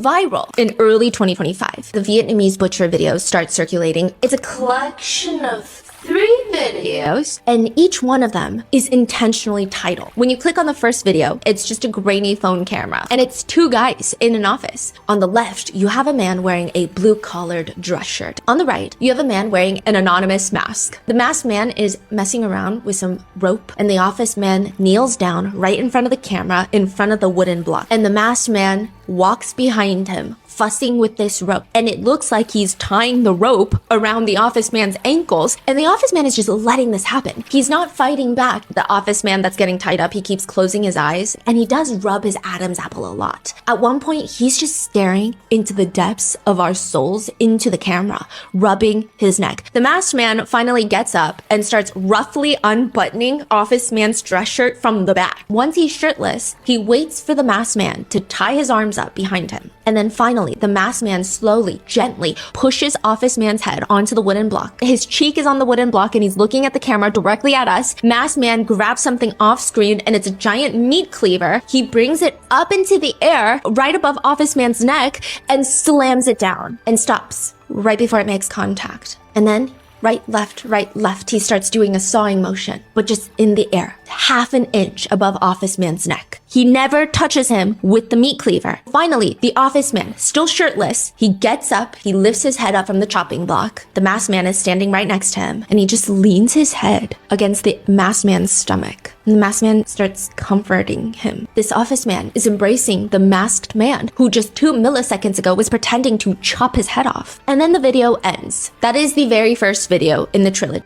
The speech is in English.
viral in early 2025. The Vietnamese butcher video starts circulating. It's a collection of 3 videos, and each one of them is intentionally titled. When you click on the first video, it's just a grainy phone camera, and it's 2 guys in an office. On the left, you have a man wearing a blue-collared dress shirt. On the right, you have a man wearing an anonymous mask. The masked man is messing around with some rope, and the office man kneels down right in front of the camera, in front of the wooden block, and the masked man walks behind him, fussing with this rope, and it looks like he's tying the rope around the office man's ankles, and the office man is just letting this happen. He's not fighting back. The office man that's getting tied up, he keeps closing his eyes, and he does rub his Adam's apple a lot. At one point, he's just staring into the depths of our souls, into the camera, rubbing his neck. The masked man finally gets up and starts roughly unbuttoning office man's dress shirt from the back. Once he's shirtless, he waits for the masked man to tie his arms up behind him. And then finally, the masked man slowly, gently pushes office man's head onto the wooden block. His cheek is on the wooden block and he's looking at the camera directly at us. Masked man grabs something off screen and it's a giant meat cleaver. He brings it up into the air right above office man's neck and slams it down and stops right before it makes contact. And then right, left, he starts doing a sawing motion, but just in the air, half an inch above office man's neck. He never touches him with the meat cleaver. Finally, the office man, still shirtless, he gets up, he lifts his head up from the chopping block. The masked man is standing right next to him, and he just leans his head against the masked man's stomach. And the masked man starts comforting him. This office man is embracing the masked man, who just 2 milliseconds ago was pretending to chop his head off. And then the video ends. That is the very first video in the trilogy.